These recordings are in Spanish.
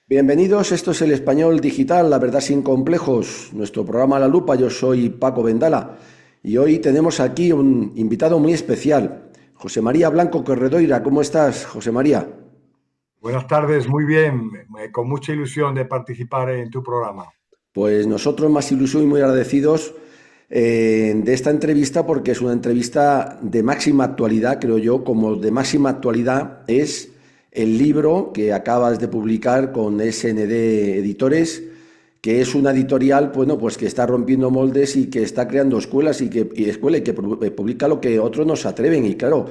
Bienvenidos, esto es El Español Digital, la verdad sin complejos, nuestro programa La Lupa. Yo soy Paco Vendala y hoy tenemos aquí un invitado muy especial, José María Blanco Corredoira. ¿Cómo estás, José María? Buenas tardes, muy bien, con mucha ilusión de participar en tu programa. Pues nosotros más ilusión y muy agradecidos de esta entrevista, porque es una entrevista de máxima actualidad, creo yo. Como de máxima actualidad es el libro que acabas de publicar con SND Editores, que es una editorial, bueno, pues que está rompiendo moldes y que está creando escuelas y que publica lo que otros no se atreven. Y claro,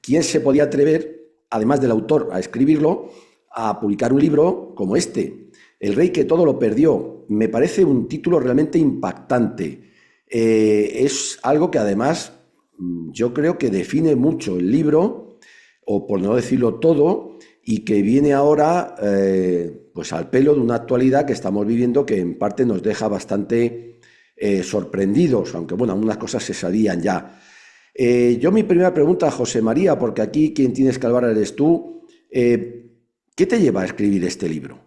¿quién se podía atrever, además del autor, a escribirlo, a publicar un libro como este? El rey que todo lo perdió. Me parece un título realmente impactante. Es algo que además yo creo que define mucho el libro, o por no decirlo todo, y que viene ahora pues al pelo de una actualidad que estamos viviendo, que en parte nos deja bastante sorprendidos, aunque bueno, algunas cosas se sabían ya. Yo mi primera pregunta, José María, porque aquí quien tienes que hablar eres tú, ¿qué te lleva a escribir este libro?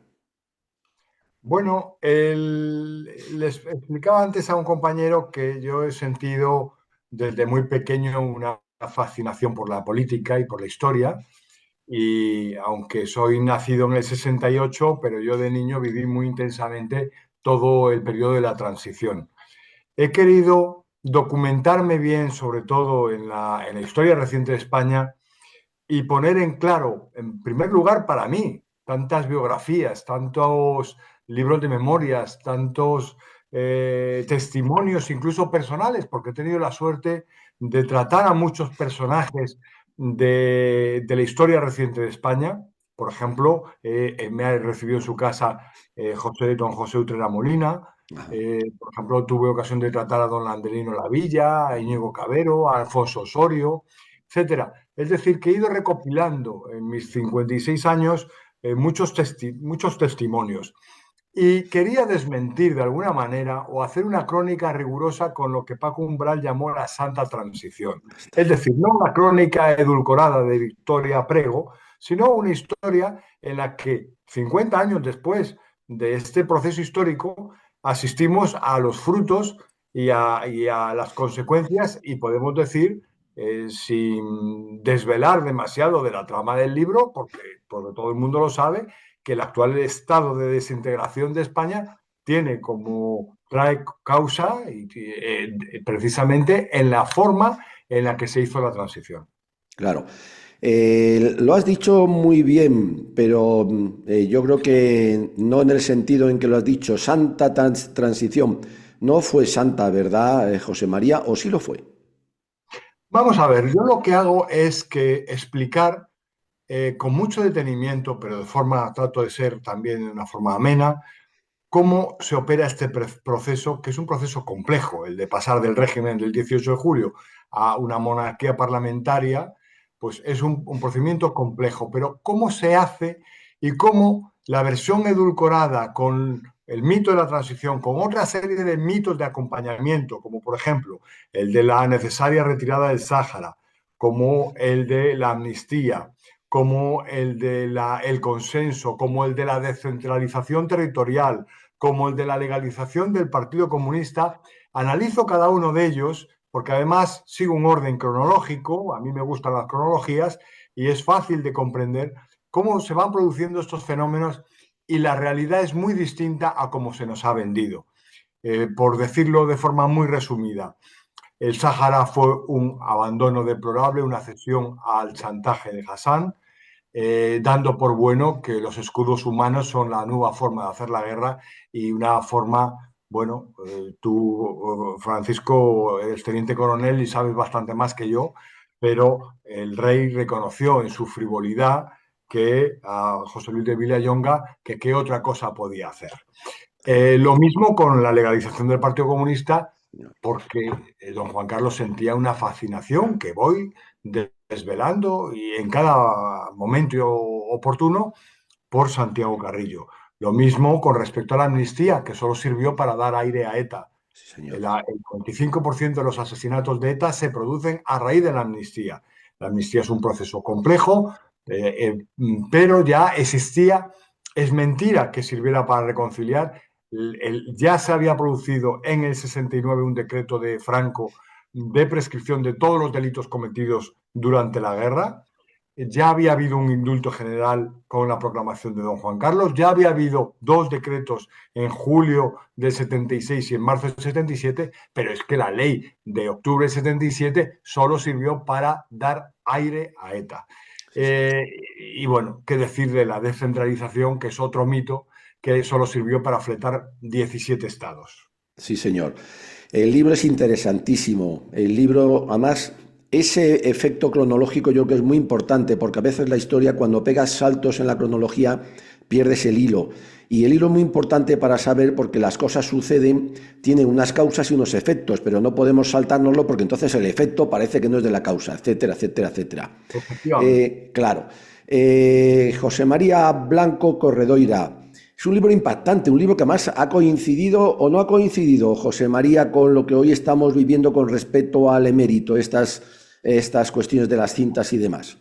Bueno, les explicaba antes a un compañero que yo he sentido desde muy pequeño una fascinación por la política y por la historia, y aunque soy nacido en el 68, pero yo de niño viví muy intensamente todo el periodo de la transición. He querido documentarme bien, sobre todo en la historia reciente de España, y poner en claro, en primer lugar, para mí, tantas biografías, tantos libros de memorias, tantos testimonios, incluso personales, porque he tenido la suerte de tratar a muchos personajes de la historia reciente de España. Por ejemplo, me ha recibido en su casa don José Utrera Molina. Ajá. Por ejemplo, tuve ocasión de tratar a don Landelino Lavilla, a Íñigo Cabero, a Alfonso Osorio, etcétera. Es decir, que he ido recopilando en mis 56 años muchos testimonios. Y quería desmentir de alguna manera o hacer una crónica rigurosa con lo que Paco Umbral llamó la Santa Transición. Es decir, no una crónica edulcorada de Victoria Prego, sino una historia en la que 50 años después de este proceso histórico asistimos a los frutos y a las consecuencias, y podemos decir, sin desvelar demasiado de la trama del libro, porque todo el mundo lo sabe, que el actual estado de desintegración de España trae causa precisamente en la forma en la que se hizo la transición. Claro. Lo has dicho muy bien, pero yo creo que no en el sentido en que lo has dicho, santa transición. No fue santa, ¿verdad, José María? ¿O sí lo fue? Vamos a ver, yo lo que hago es que explicar con mucho detenimiento, pero trato de ser también de una forma amena, cómo se opera este proceso, que es un proceso complejo, el de pasar del régimen del 18 de julio a una monarquía parlamentaria. Pues es un procedimiento complejo, pero cómo se hace y cómo la versión edulcorada con el mito de la transición, con otra serie de mitos de acompañamiento, como por ejemplo el de la necesaria retirada del Sáhara, como el de la amnistía, como el consenso, como el de la descentralización territorial, como el de la legalización del Partido Comunista. Analizo cada uno de ellos porque además sigo un orden cronológico, a mí me gustan las cronologías, y es fácil de comprender cómo se van produciendo estos fenómenos, y la realidad es muy distinta a cómo se nos ha vendido. Por decirlo de forma muy resumida, el Sáhara fue un abandono deplorable, una cesión al chantaje de Hassan, dando por bueno que los escudos humanos son la nueva forma de hacer la guerra, y una forma, bueno, tú, Francisco, eres teniente coronel y sabes bastante más que yo, pero el rey reconoció en su frivolidad que a José Luis de Villayonga, que qué otra cosa podía hacer. Lo mismo con la legalización del Partido Comunista, porque don Juan Carlos sentía una fascinación que voy desvelando y en cada momento oportuno por Santiago Carrillo. Lo mismo con respecto a la amnistía, que solo sirvió para dar aire a ETA. Sí, señor. El 45% de los asesinatos de ETA se producen a raíz de la amnistía. La amnistía es un proceso complejo, pero ya existía es mentira que sirviera para reconciliar. Ya se había producido en el 69 un decreto de Franco de prescripción de todos los delitos cometidos durante la guerra. Ya había habido un indulto general con la proclamación de don Juan Carlos, ya había habido dos decretos en julio del 76 y en marzo del 77, pero es que la ley de octubre del 77 solo sirvió para dar aire a ETA. Sí, señor. Y bueno, qué decir de la descentralización, que es otro mito que solo sirvió para fletar 17 estados. Sí, señor. El libro es interesantísimo. El libro, además, ese efecto cronológico yo creo que es muy importante, porque a veces la historia, cuando pegas saltos en la cronología, pierdes el hilo. Y el hilo es muy importante para saber, porque las cosas suceden, tienen unas causas y unos efectos, pero no podemos saltárnoslo porque entonces el efecto parece que no es de la causa, etcétera, etcétera, etcétera. Efectivamente. Claro. José María Blanco Corredoira. Es un libro impactante, un libro que además ha coincidido o no ha coincidido, José María, con lo que hoy estamos viviendo con respecto al emérito, estas cuestiones de las cintas y demás.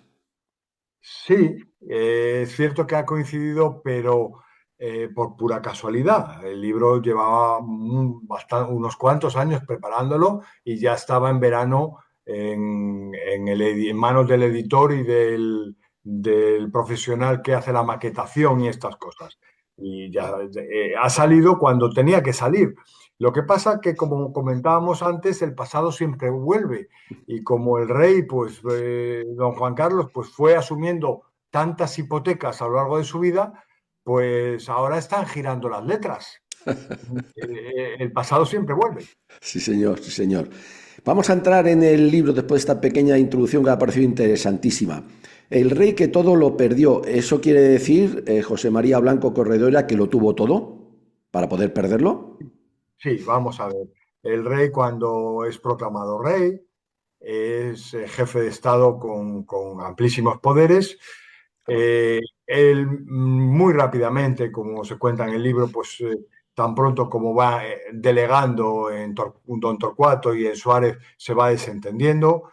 Sí, es cierto que ha coincidido, pero por pura casualidad. El libro llevaba unos cuantos años preparándolo y ya estaba en verano en manos del editor y del profesional que hace la maquetación y estas cosas. Y ya ha salido cuando tenía que salir. Lo que pasa que, como comentábamos antes, el pasado siempre vuelve. Y como el rey, pues don Juan Carlos, pues fue asumiendo tantas hipotecas a lo largo de su vida, pues ahora están girando las letras. El pasado siempre vuelve. Sí, señor, sí, señor. Vamos a entrar en el libro después de esta pequeña introducción que me ha parecido interesantísima. El rey que todo lo perdió, ¿eso quiere decir, José María Blanco Corredora, que lo tuvo todo para poder perderlo? Sí, vamos a ver. El rey, cuando es proclamado rey, es jefe de Estado con amplísimos poderes. Él muy rápidamente, como se cuenta en el libro, pues tan pronto como va delegando en don Torcuato y en Suárez, se va desentendiendo.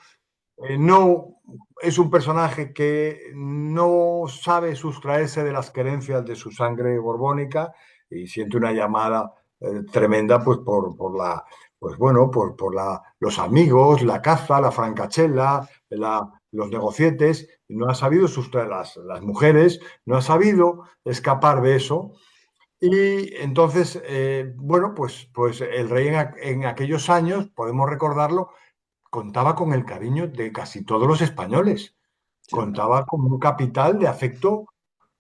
No es un personaje que no sabe sustraerse de las querencias de su sangre borbónica y siente una llamada tremenda pues por la pues bueno los amigos, la caza, la francachela, los negocietes. No ha sabido sustraer las mujeres, no ha sabido escapar de eso. Y entonces, bueno, pues el rey en aquellos años, podemos recordarlo, contaba con el cariño de casi todos los españoles, Sí, hombre. contaba con un capital de afecto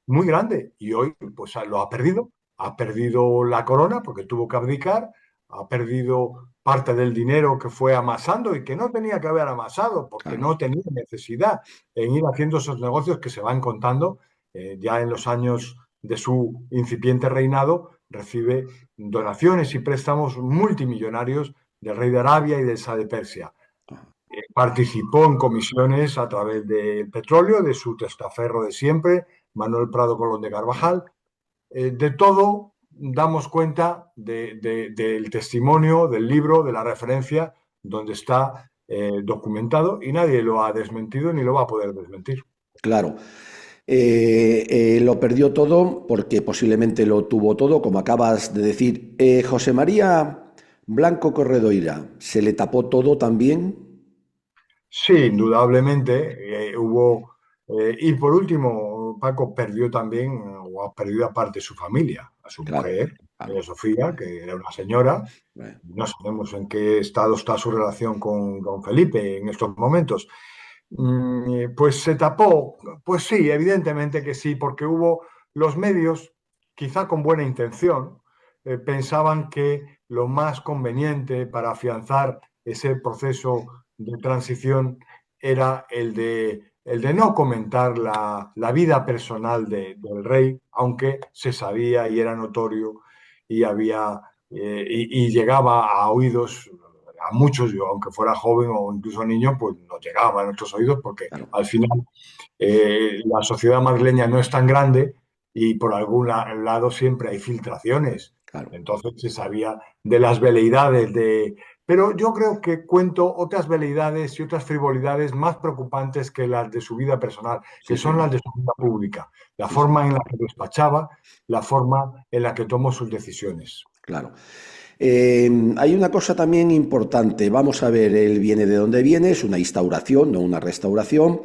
muy grande y hoy pues lo ha perdido la corona porque tuvo que abdicar, ha perdido parte del dinero que fue amasando y que no tenía que haber amasado porque Claro. no tenía necesidad en ir haciendo esos negocios que se van contando ya en los años de su incipiente reinado, recibe donaciones y préstamos multimillonarios del rey de Arabia y del Shah de Persia. Participó en comisiones a través del petróleo, de su testaferro de siempre, Manuel Prado Colón de Carvajal. De todo damos cuenta del testimonio, del libro, de la referencia, donde está documentado y nadie lo ha desmentido ni lo va a poder desmentir. Claro. Lo perdió todo porque posiblemente lo tuvo todo, como acabas de decir. José María Blanco Corredoira, ¿se le tapó todo también? Sí, indudablemente hubo. Y por último, Paco perdió también, o ha perdido aparte su familia, a su Claro, mujer, claro. Sofía, que era una señora. Bueno, No sabemos en qué estado está su relación con don Felipe en estos momentos. Pues se tapó, pues sí, evidentemente que sí, porque hubo los medios, quizá con buena intención, pensaban que lo más conveniente para afianzar ese proceso de transición era el de no comentar la vida personal del rey, aunque se sabía y era notorio y había y llegaba a oídos a muchos, yo, aunque fuera joven o incluso niño, pues nos llegaba a nuestros oídos porque claro, al final la sociedad madrileña no es tan grande y por algún lado siempre hay filtraciones. claro. Entonces se sabía de las veleidades Pero yo creo que cuento otras veleidades y otras frivolidades más preocupantes que las de su vida personal, que Sí, son señor. las de su vida pública, la Sí, señor. forma en la que despachaba, la forma en la que tomó sus decisiones. Claro. Hay una cosa también importante. Vamos a ver, él viene de donde viene, es una instauración, no una restauración.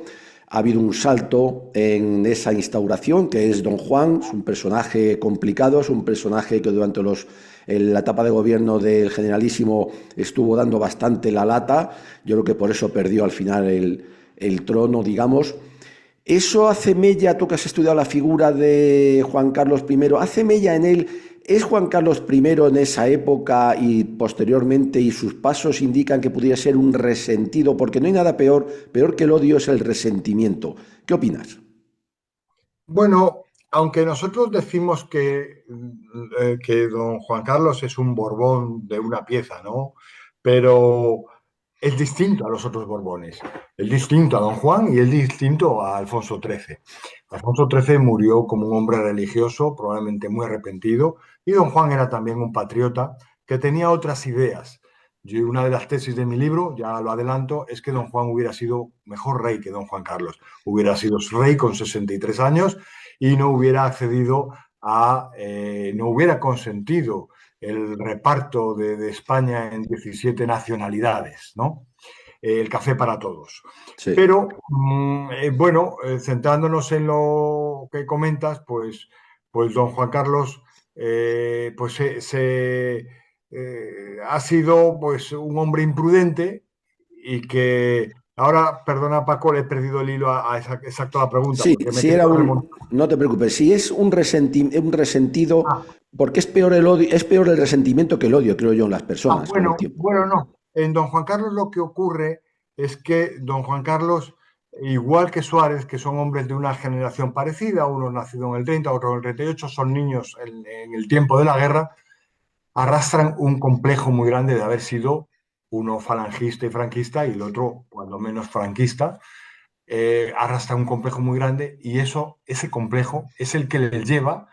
Ha habido un salto en esa instauración, que es Don Juan, es un personaje complicado, es un personaje que durante la etapa de gobierno del generalísimo estuvo dando bastante la lata. Yo creo que por eso perdió al final el trono, digamos. Eso hace mella, tú que has estudiado la figura de Juan Carlos I, hace mella en él. ¿Es Juan Carlos I en esa época y posteriormente y sus pasos indican que pudiera ser un resentido? Porque no hay nada peor que el odio es el resentimiento. ¿Qué opinas? Bueno, aunque nosotros decimos que don Juan Carlos es un Borbón de una pieza, ¿no? Pero es distinto a los otros Borbones. Es distinto a don Juan y es distinto a Alfonso XIII. Alfonso XIII murió como un hombre religioso, probablemente muy arrepentido, y don Juan era también un patriota que tenía otras ideas. Yo, una de las tesis de mi libro, ya lo adelanto, es que don Juan hubiera sido mejor rey que don Juan Carlos. Hubiera sido rey con 63 años y no hubiera accedido no hubiera consentido el reparto de España en 17 nacionalidades, ¿no? El café para todos. Sí, Pero, bueno, centrándonos en lo que comentas, pues don Juan Carlos pues ha sido pues, un hombre imprudente y que ahora, perdona Paco, le he perdido el hilo exacto a la pregunta, sí, porque me si quedo era un, remontando. no te preocupes, si es un resentido, Ah, porque es peor el odio, es peor el resentimiento que el odio, creo yo, en las personas con el bueno, tiempo. bueno, no. En don Juan Carlos lo que ocurre es que don Juan Carlos, igual que Suárez, que son hombres de una generación parecida, uno nacido en el 30, otro en el 38, son niños en el tiempo de la guerra, arrastran un complejo muy grande de haber sido uno falangista y franquista y el otro, cuando menos franquista, arrastra un complejo muy grande y ese complejo es el que les lleva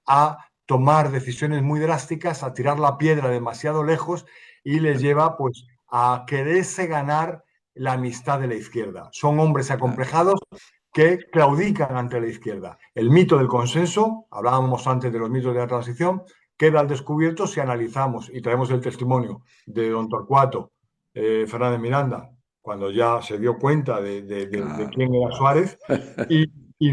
a tomar decisiones muy drásticas, a tirar la piedra demasiado lejos y les Claro, lleva pues a quererse ganar la amistad de la izquierda. Son hombres claro, acomplejados que claudican ante la izquierda. El mito del consenso, hablábamos antes de los mitos de la transición, queda al descubierto si analizamos y traemos el testimonio de don Torcuato Fernández Miranda, cuando ya se dio cuenta de claro. quién era Suárez, y, y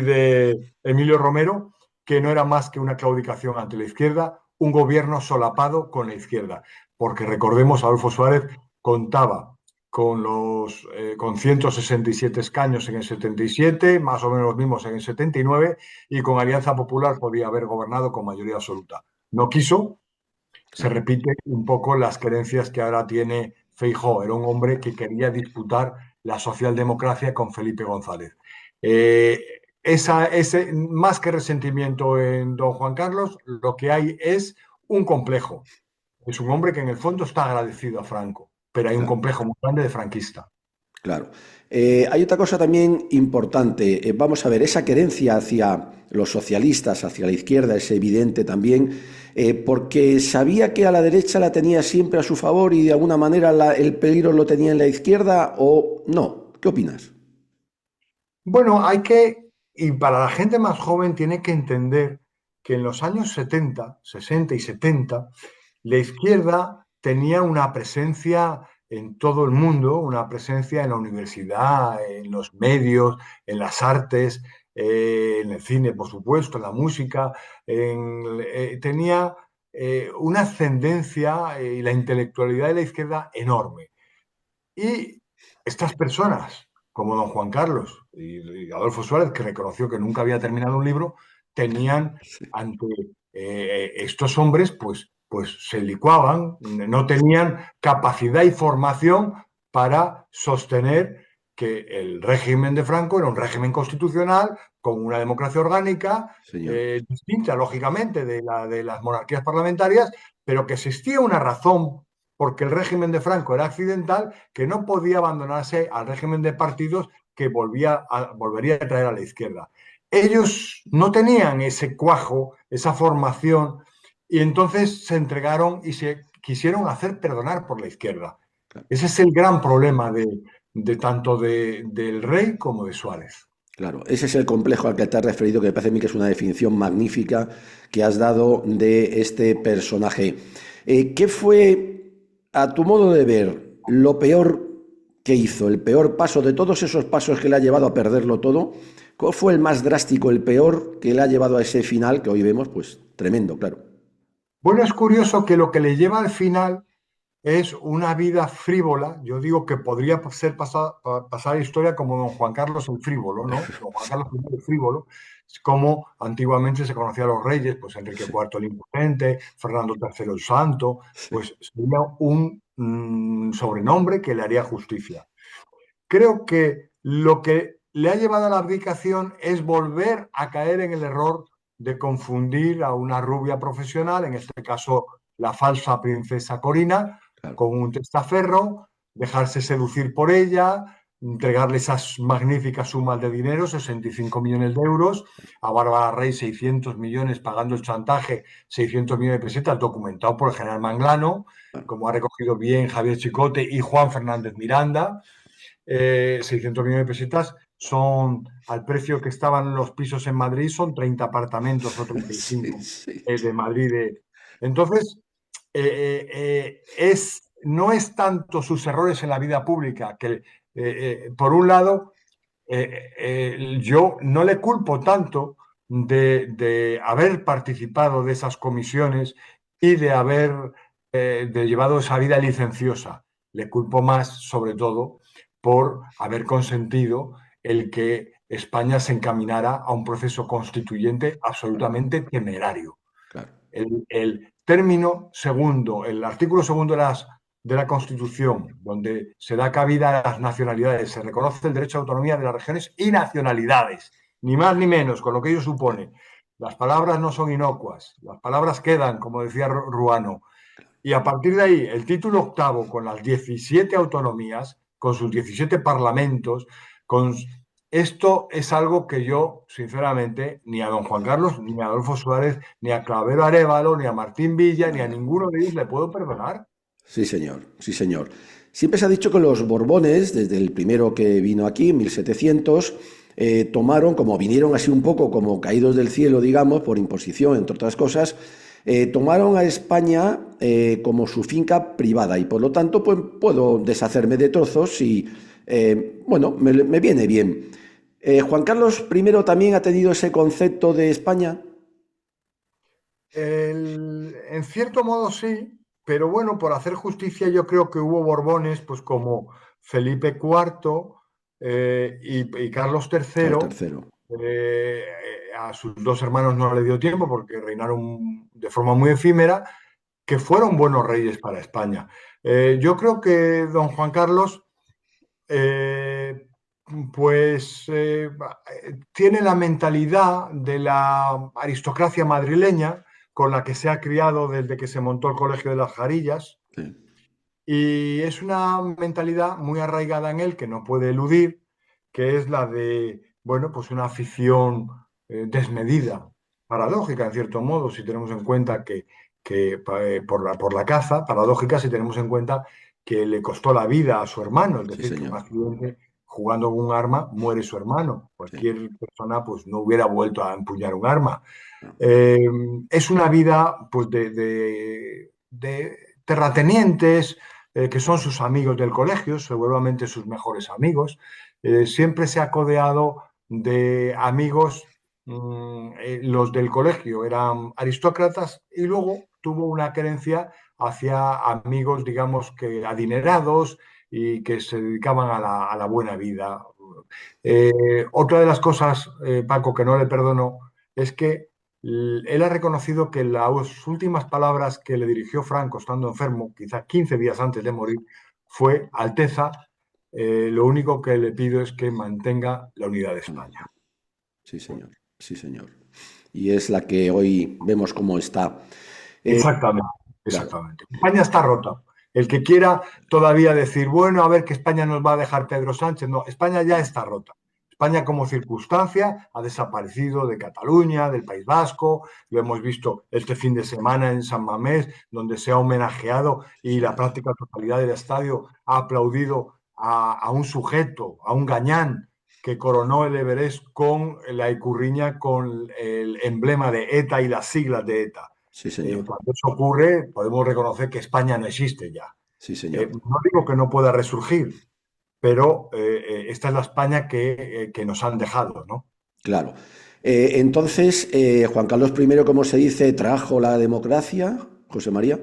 de Emilio Romero, que no era más que una claudicación ante la izquierda, un gobierno solapado con la izquierda. Porque recordemos, Adolfo Suárez contaba con 167 escaños en el 77, más o menos los mismos en el 79, y con Alianza Popular podía haber gobernado con mayoría absoluta. No quiso, se Claro. repite un poco las creencias que ahora tiene Feijóo. Era un hombre que quería disputar la socialdemocracia con Felipe González. Eh, ese, más que resentimiento en don Juan Carlos, lo que hay es un complejo. Es un hombre que en el fondo está agradecido a Franco, pero hay un Claro. complejo muy grande de franquista. Claro. Hay otra cosa también importante. Vamos a ver, esa querencia hacia los socialistas, hacia la izquierda, es evidente también, porque sabía que a la derecha la tenía siempre a su favor y de alguna manera el peligro lo tenía en la izquierda o no. ¿Qué opinas? Bueno, y para la gente más joven tiene que entender que en los años 70, 60 y 70, la izquierda tenía una presencia en todo el mundo, una presencia en la universidad, en los medios, en las artes, en el cine, por supuesto, en la música. Tenía una ascendencia y la intelectualidad de la izquierda enorme. Y estas personas, como don Juan Carlos y Adolfo Suárez, que reconoció que nunca había terminado un libro, tenían ante estos hombres, pues se licuaban, no tenían capacidad y formación para sostener que el régimen de Franco era un régimen constitucional con una democracia orgánica, Señor. distinta, lógicamente, de las monarquías parlamentarias, pero que existía una razón porque el régimen de Franco era accidental, que no podía abandonarse al régimen de partidos que volvería a traer a la izquierda. Ellos no tenían ese cuajo, esa formación, y entonces se entregaron y se quisieron hacer perdonar por la izquierda. Claro. Ese es el gran problema de tanto del rey como de Suárez. Claro, ese es el complejo al que te has referido, que me parece a mí que es una definición magnífica que has dado de este personaje. ¿Qué fue, a tu modo de ver, lo peor que hizo, el peor paso de todos esos pasos que le ha llevado a perderlo todo? ¿Cuál fue el más drástico, el peor que le ha llevado a ese final que hoy vemos? Pues tremendo, claro. Bueno, es curioso que lo que le lleva al final es una vida frívola. Yo digo que podría ser pasar a historia como don Juan Carlos el frívolo, ¿no? Don Juan Carlos I el frívolo, es como antiguamente se conocía a los reyes, pues Enrique Sí, IV el Imprudente, Fernando III el Santo, sí, pues sería un sobrenombre que le haría justicia. Creo que lo que le ha llevado a la abdicación es volver a caer en el error de confundir a una rubia profesional, en este caso la falsa princesa Corina, claro. con un testaferro, dejarse seducir por ella, entregarle esas magníficas sumas de dinero, 65 millones de euros, a Bárbara Rey 600 millones pagando el chantaje, 600 millones de pesetas, documentado por el general Manglano, como ha recogido bien Javier Chicote y Juan Fernández Miranda. 600 millones de pesetas son, al precio que estaban los pisos en Madrid, son 30 apartamentos o Sí, 35 sí, de Madrid. Entonces, no es tanto sus errores en la vida pública, que por un lado, yo no le culpo tanto de haber participado de esas comisiones y de haber de llevado esa vida licenciosa. Le culpo más, sobre todo, por haber consentido el que España se encaminara a un proceso constituyente claro, absolutamente temerario. claro, El término segundo, el artículo segundo de la Constitución, donde se da cabida a las nacionalidades, se reconoce el derecho a autonomía de las regiones y nacionalidades, ni más ni menos, con lo que ello supone. Las palabras no son inocuas, las palabras quedan, como decía Ruano, y a partir de ahí, el título octavo, con las 17 autonomías, con sus 17 parlamentos, con... esto es algo que yo, sinceramente, ni a don Juan Carlos, ni a Adolfo Suárez, ni a Clavero Arévalo, ni a Martín Villa, ni a nada. ninguno de ellos le puedo perdonar. Sí, señor, sí, señor. Siempre se ha dicho que los Borbones, desde el primero que vino aquí, en 1700, tomaron, como vinieron así un poco como caídos del cielo, digamos, por imposición, entre otras cosas, tomaron a España como su finca privada y por lo tanto pues, puedo deshacerme de trozos y, bueno, me viene bien. Juan Carlos I también ha tenido ese concepto de España. En cierto modo sí, pero bueno, por hacer justicia yo creo que hubo Borbones, pues como Felipe IV y Carlos El III. tercero. Eh, a sus dos hermanos no le dio tiempo porque reinaron de forma muy efímera, que fueron buenos reyes para España. Yo creo que don Juan Carlos, eh, pues tiene la mentalidad de la aristocracia madrileña con la que se ha criado desde que se montó el Colegio de las Jarillas, Sí, y es una mentalidad muy arraigada en él que no puede eludir, que es la de, bueno, pues una afición desmedida, paradójica en cierto modo, si tenemos en cuenta que por la caza, paradójica si tenemos en cuenta que le costó la vida a su hermano, es sí, decir, que un señor. accidente jugando con un arma muere su hermano. Sí, Cualquier persona pues no hubiera vuelto a empuñar un arma. no, Eh, es una vida pues, de terratenientes, que son sus amigos del colegio, seguramente sus mejores amigos. Siempre se ha codeado de amigos, los del colegio eran aristócratas y luego tuvo una querencia hacia amigos, digamos que adinerados y que se dedicaban a la buena vida. Otra de las cosas, Paco, que no le perdono es que él ha reconocido que las últimas palabras que le dirigió Franco estando enfermo, quizá 15 días antes de morir, fue: Alteza, lo único que le pido es que mantenga la unidad de no, España. sí, señor, sí, señor. Y es la que hoy vemos cómo está. Eh, Exactamente, claro, exactamente. España está rota. El que quiera todavía decir, bueno, a ver que España nos va a dejar Pedro Sánchez, no, España ya está rota. España como circunstancia ha desaparecido de Cataluña, del País Vasco, lo hemos visto este fin de semana en San Mamés, donde se ha homenajeado y la práctica totalidad del estadio ha aplaudido a un sujeto, a un gañán, que coronó el Everest con la icurriña, con el emblema de ETA y las siglas de ETA. Sí, señor. Cuando eso ocurre, podemos reconocer que España no existe ya. Sí, señor. No digo que no pueda resurgir, pero esta es la España que nos han dejado, ¿no? Claro. Entonces, Juan Carlos I, como se dice, trajo la democracia, José María.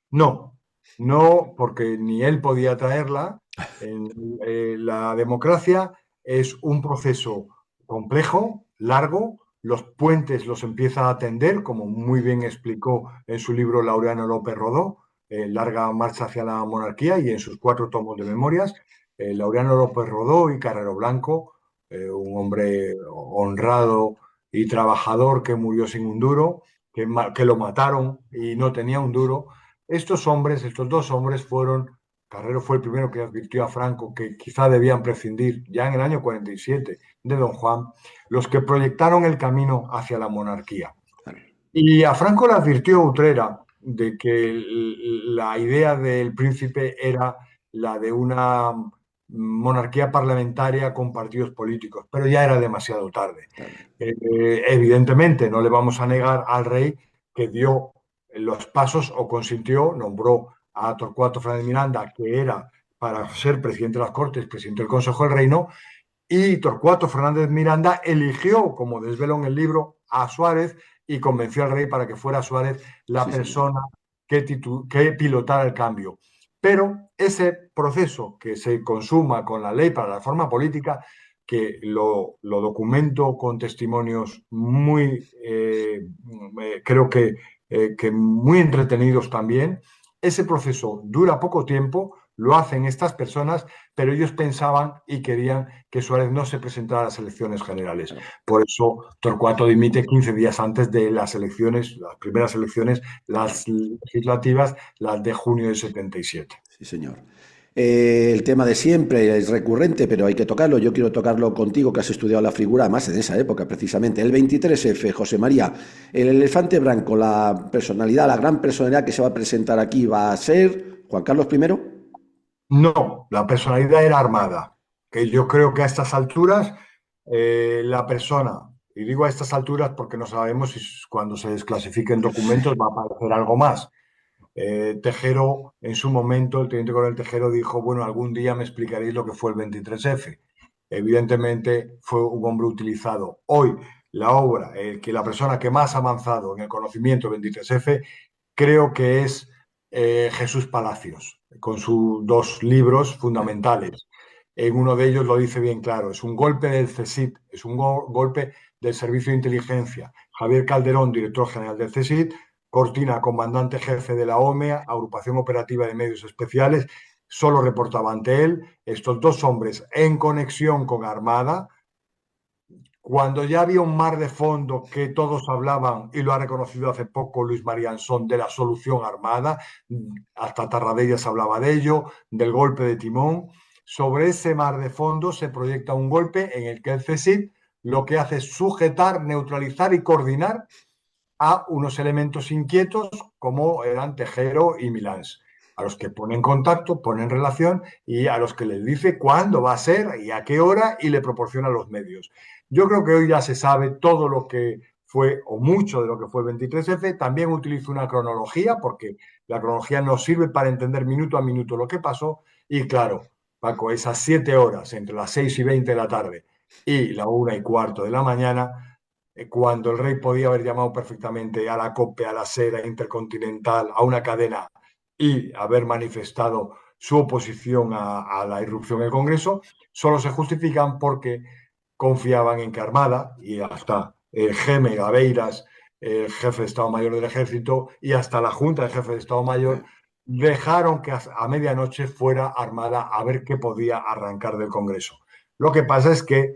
No, no, porque ni él podía traerla. La democracia es un proceso complejo, largo. Los puentes los empieza a tender, como muy bien explicó en su libro Laureano López Rodó, Larga marcha hacia la monarquía, y en sus 4 tomos de memorias. Laureano López Rodó y Carrero Blanco, un hombre honrado y trabajador que murió sin un duro, que lo mataron y no tenía un duro. Estos hombres, estos 2 hombres fueron, Carrero fue el primero que advirtió a Franco que quizá debían prescindir ya en el año 47 de Don Juan, los que proyectaron el camino hacia la monarquía. Claro. Y a Franco le advirtió Utrera de que la idea del príncipe era la de una monarquía parlamentaria con partidos políticos, pero ya era demasiado tarde. Evidentemente, no le vamos a negar al rey que dio los pasos o consintió, nombró a Torcuato Fernández Miranda, que era para ser presidente de las Cortes, presidente del Consejo del Reino, y Torcuato Fernández Miranda eligió, como desvelo en el libro, a Suárez y convenció al rey para que fuera Suárez la persona que pilotara el cambio. Pero ese proceso que se consuma con la ley para la reforma política, que lo documento con testimonios muy, creo que muy entretenidos también, ese proceso dura poco tiempo, lo hacen estas personas, pero ellos pensaban y querían que Suárez no se presentara a las elecciones generales. Por eso Torcuato dimite 15 días antes de las elecciones, las primeras elecciones, las legislativas, las de junio del 77. Sí, señor. El tema de siempre es recurrente, pero hay que tocarlo. Yo quiero tocarlo contigo, que has estudiado la figura, más en esa época precisamente. El 23F, José María, el elefante blanco, la personalidad, la gran personalidad que se va a presentar aquí va a ser Juan Carlos I. No, la personalidad era Armada, que yo creo que a estas alturas la persona, y digo a estas alturas porque no sabemos si cuando se desclasifiquen documentos va a aparecer algo más. Tejero, en su momento, el teniente coronel Tejero dijo, bueno, algún día me explicaréis lo que fue el 23F. Evidentemente fue un hombre utilizado. Hoy, la obra, que la persona que más ha avanzado en el conocimiento del 23F, creo que es Jesús Palacios, con sus 2 libros fundamentales. En uno de ellos lo dice bien claro, es un golpe del CSIC, es un golpe del Servicio de Inteligencia. Javier Calderón, director general del CSIC, Cortina, comandante jefe de la OMEA, Agrupación Operativa de Medios Especiales, solo reportaba ante él. Estos 2 hombres en conexión con Armada, cuando ya había un mar de fondo que todos hablaban, y lo ha reconocido hace poco Luis Marianzón, de la solución armada, hasta Tarradellas hablaba de ello, del golpe de timón. Sobre ese mar de fondo se proyecta un golpe en el que el CSIC lo que hace es sujetar, neutralizar y coordinar a unos elementos inquietos como eran Tejero y Milans, a los que pone en contacto, pone en relación y a los que les dice cuándo va a ser y a qué hora y le proporciona los medios. Yo creo que hoy ya se sabe todo lo que fue, o mucho de lo que fue el 23F. También utilizo una cronología, porque la cronología nos sirve para entender minuto a minuto lo que pasó. Y claro, Paco, esas 7 horas entre las 6:20 de la tarde y la 1:15 de la mañana, cuando el rey podía haber llamado perfectamente a la COPE, a la SER, Intercontinental, a una cadena y haber manifestado su oposición a la irrupción del Congreso, solo se justifican porque confiaban en que Armada y hasta el Geme Gabeiras, el jefe de Estado Mayor del Ejército, y hasta la Junta de Jefe de Estado Mayor dejaron que a medianoche fuera Armada a ver qué podía arrancar del Congreso. Lo que pasa es que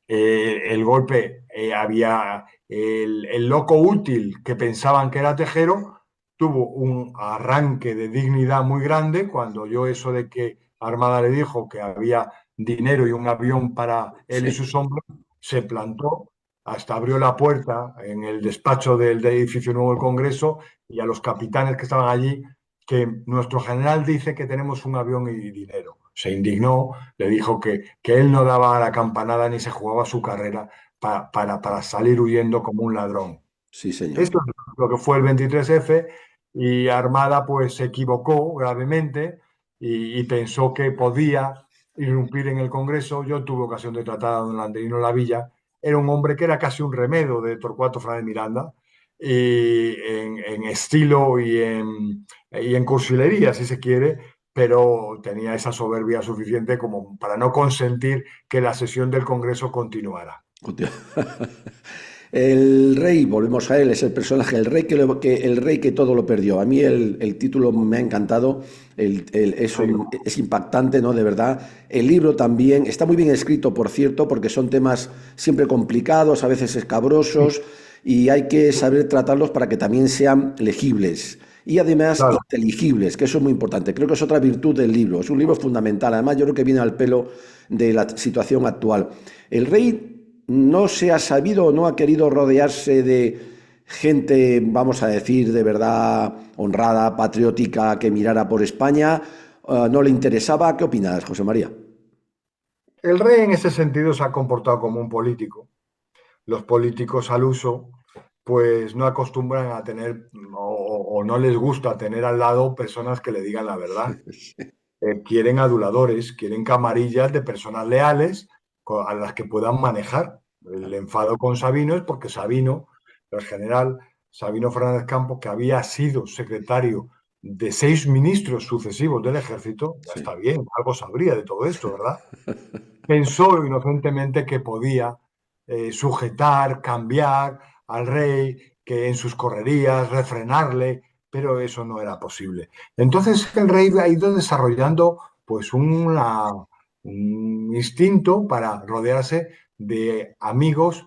el golpe, había el loco útil que pensaban que era Tejero, tuvo un arranque de dignidad muy grande cuando oyó eso de que Armada le dijo que había dinero y un avión para él y Sí, sus hombres, se plantó, hasta abrió la puerta en el despacho del edificio nuevo del Congreso y a los capitanes que estaban allí, que nuestro general dice que tenemos un avión y dinero. Se indignó, le dijo que él no daba la campanada ni se jugaba su carrera para salir huyendo como un ladrón. sí, señor. Esto es lo que fue el 23F, y Armada pues se equivocó gravemente y pensó que podía irrumpir en el Congreso. Yo tuve ocasión de tratar a don Landelino Lavilla. Era un hombre que era casi un remedo de Torcuato Fernández Miranda, y en estilo y en cursilería, si se quiere, pero tenía esa soberbia suficiente como para no consentir que la sesión del Congreso continuara. El rey, volvemos a él, es el personaje, el rey el rey que todo lo perdió. A mí el título me ha encantado, es impactante, ¿no? De verdad. El libro también está muy bien escrito, por cierto, porque son temas siempre complicados, a veces escabrosos, y hay que saber tratarlos para que también sean legibles. Y además Claro. inteligibles, que eso es muy importante. Creo que es otra virtud del libro. Es un libro fundamental. Además, yo creo que viene al pelo de la situación actual. El rey no se ha sabido o no ha querido rodearse de gente, vamos a decir, de verdad honrada, patriótica, que mirara por España. No le interesaba. ¿Qué opinas, José María? El rey en ese sentido se ha comportado como un político. Los políticos al uso pues no acostumbran a tener o no les gusta tener al lado personas que le digan la verdad. Quieren aduladores, quieren camarillas de personas leales a las que puedan manejar. El enfado con Sabino es porque Sabino, el general Sabino Fernández Campos, que había sido secretario de 6 ministros sucesivos del ejército, ya Sí, está bien, algo sabría de todo esto, ¿verdad? Pensó inocentemente que podía sujetar, cambiar al rey, que en sus correrías, refrenarle, pero eso no era posible. Entonces el rey ha ido desarrollando pues un instinto para rodearse de amigos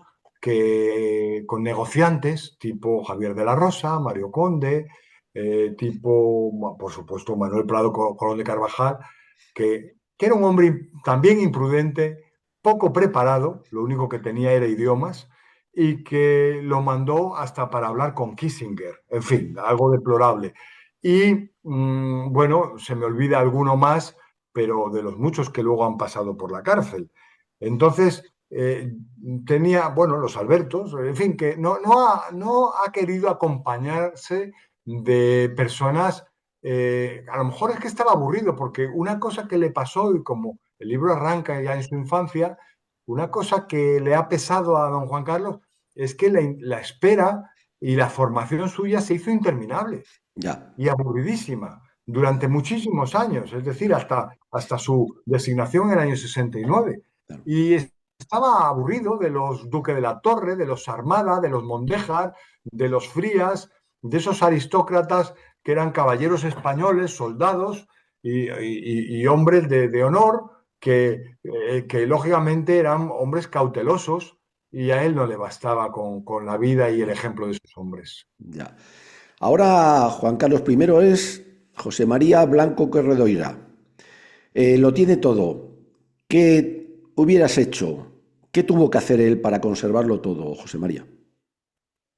con negociantes tipo Javier de la Rosa, Mario Conde, tipo, por supuesto, Manuel Prado Colón de Carvajal, que era un hombre también imprudente, poco preparado, lo único que tenía era idiomas, y que lo mandó hasta para hablar con Kissinger. En fin, algo deplorable. Y bueno, se me olvida alguno más, pero de los muchos que luego han pasado por la cárcel. Entonces, tenía, bueno, los Albertos, en fin, que no ha querido acompañarse de personas, a lo mejor es que estaba aburrido, porque una cosa que le pasó, y como el libro arranca ya en su infancia, una cosa que le ha pesado a don Juan Carlos es que la espera y la formación suya se hizo interminable ya. y aburridísima durante muchísimos años, es decir, hasta su designación en el año 69. Claro. Y estaba aburrido de los Duque de la Torre, de los Armada, de los Mondéjar, de los Frías, de esos aristócratas que eran caballeros españoles, soldados y hombres de honor que lógicamente eran hombres cautelosos, y a él no le bastaba con la vida y el ejemplo de esos hombres. Ya. Ahora Juan Carlos I es José María Blanco Corredoira. Lo tiene todo. ¿Qué hubieras hecho? ¿Qué tuvo que hacer él para conservarlo todo, José María?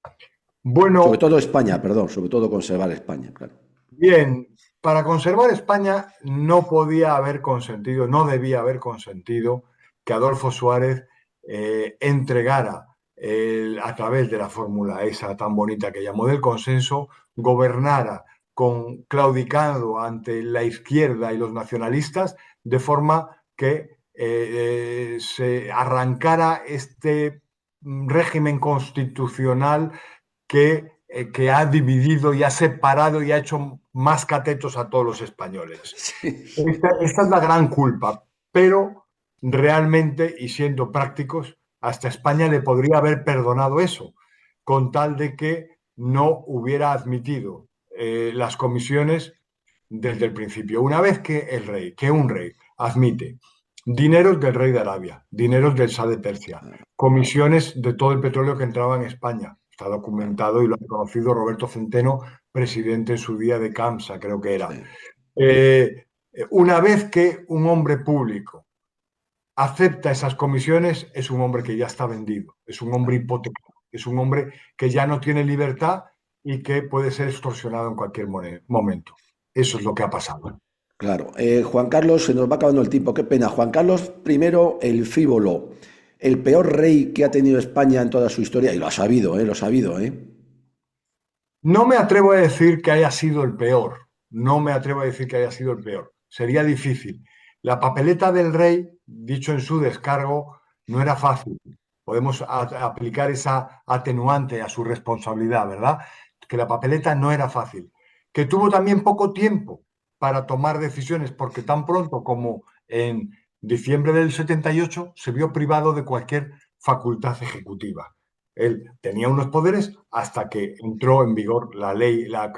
Sobre Bueno, todo España, perdón, sobre todo conservar España, claro. bien, para conservar España no podía haber consentido, no debía haber consentido que Adolfo Suárez entregara a través de la fórmula esa tan bonita que llamó del consenso, gobernara claudicando ante la izquierda y los nacionalistas, de forma que se arrancara este régimen constitucional que ha dividido y ha separado y ha hecho más catetos a todos los españoles. Sí. Esta es la gran culpa, pero realmente, y siendo prácticos, hasta España le podría haber perdonado eso, con tal de que no hubiera admitido las comisiones desde el principio. Una vez que un rey admite dineros del rey de Arabia, dineros del Shah de Persia, comisiones de todo el petróleo que entraba en España, está documentado y lo ha conocido Roberto Centeno, presidente en su día de CAMSA, creo que era. Sí. Eh, una vez que un hombre público acepta esas comisiones, es un hombre que ya está vendido, es un hombre hipotecado, es un hombre que ya no tiene libertad y que puede ser extorsionado en cualquier momento. Eso es lo que ha pasado. Claro. Juan Carlos, se nos va acabando el tiempo, qué pena. Juan Carlos I, el frívolo, el peor rey que ha tenido España en toda su historia, y lo ha sabido, lo ha sabido, ¿eh? No me atrevo a decir que haya sido el peor, no me atrevo a decir que haya sido el peor, sería difícil. La papeleta del rey, dicho en su descargo, no era fácil. Podemos aplicar esa atenuante a su responsabilidad, ¿verdad? Que la papeleta no era fácil. Que tuvo también poco tiempo para tomar decisiones, porque tan pronto como en diciembre del 78 se vio privado de cualquier facultad ejecutiva. Él tenía unos poderes hasta que entró en vigor la ley, la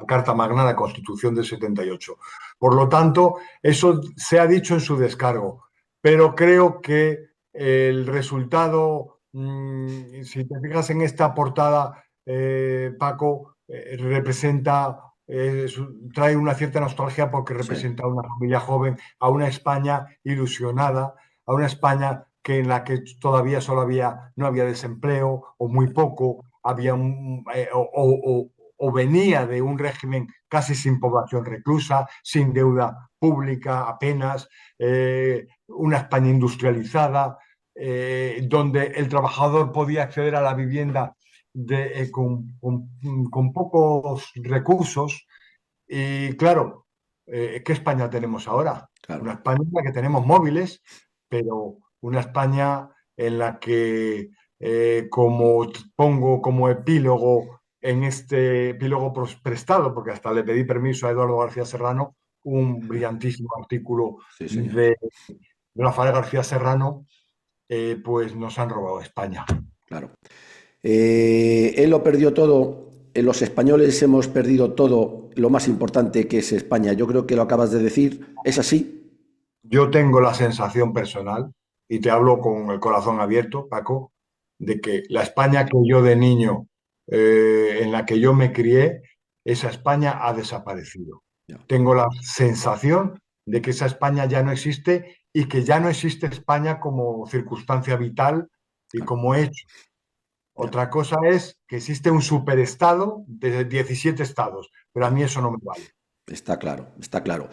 Carta Magna, la Constitución del 78. Por lo tanto, eso se ha dicho en su descargo, pero creo que el resultado, si te fijas en esta portada, Paco, representa, trae una cierta nostalgia porque Sí, representa a una familia joven, a una España ilusionada, a una España que en la que todavía no había desempleo o muy poco, había o venía de un régimen casi sin población reclusa, sin deuda pública apenas, una España industrializada, donde el trabajador podía acceder a la vivienda con pocos recursos. Y claro, ¿qué España tenemos ahora? claro. Una España en la que tenemos móviles, pero una España en la que, como pongo como epílogo en este epílogo prestado, porque hasta le pedí permiso a Eduardo García Serrano, un brillantísimo artículo Sí, señor. de Rafael García Serrano, pues nos han robado España. Claro. Él lo perdió todo. Los españoles hemos perdido todo, lo más importante que es España. Yo creo que lo acabas de decir. ¿Es así? Yo tengo la sensación personal, y te hablo con el corazón abierto, Paco, de que la España que yo de niño, en la que yo me crié, esa España ha desaparecido. Ya, Tengo la sensación de que esa España ya no existe y que ya no existe España como circunstancia vital y claro, como hecho. ya. Otra cosa es que existe un superestado de 17 estados, pero a mí eso no me vale. Está claro, está claro.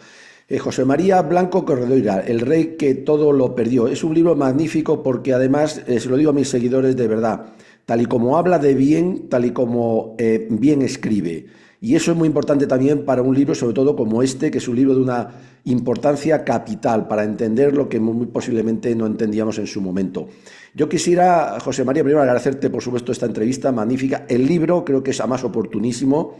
José María Blanco Corredoira, El rey que todo lo perdió. Es un libro magnífico porque además, se lo digo a mis seguidores de verdad, tal y como habla de bien, tal y como bien escribe. Y eso es muy importante también para un libro, sobre todo como este, que es un libro de una importancia capital para entender lo que muy posiblemente no entendíamos en su momento. Yo quisiera, José María, primero agradecerte, por supuesto, esta entrevista magnífica. El libro creo que es además oportunísimo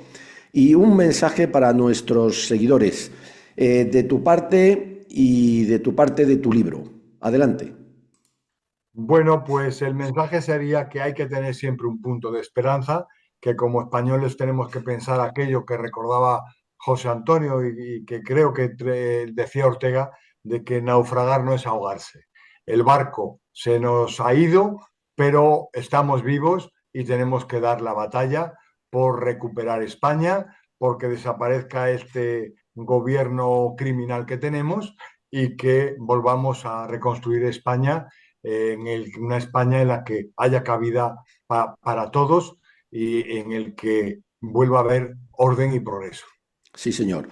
y un mensaje para nuestros seguidores, de tu parte y de tu parte de tu libro. Adelante. Bueno, pues el mensaje sería que hay que tener siempre un punto de esperanza, que como españoles tenemos que pensar aquello que recordaba José Antonio y que creo que decía Ortega, de que naufragar no es ahogarse. El barco se nos ha ido, pero estamos vivos y tenemos que dar la batalla por recuperar España, porque desaparezca este gobierno criminal que tenemos y que volvamos a reconstruir España, una España en la que haya cabida para todos y en el que vuelva a haber orden y progreso. Sí, señor.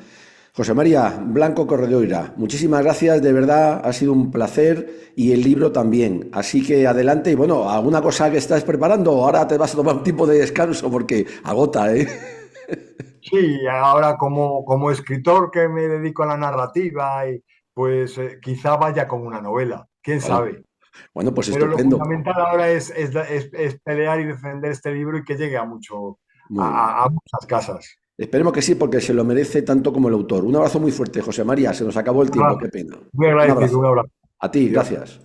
José María Blanco Corredoira, muchísimas gracias, de verdad ha sido un placer y el libro también. Así que adelante y bueno, ¿alguna cosa que estás preparando? Ahora te vas a tomar un tiempo de descanso porque agota, ¿eh? Sí, ahora como escritor que me dedico a la narrativa, pues quizá vaya con una novela, quién Bueno, sabe. bueno, pues Pero lo estupendo. fundamental ahora es pelear y defender este libro y que llegue Muy bien. a muchas casas. Esperemos que sí, porque se lo merece tanto como el autor. Un abrazo muy fuerte, José María. Se nos acabó el tiempo, qué pena. Muy Un agradecido, un abrazo. abrazo. A ti, Dios. gracias.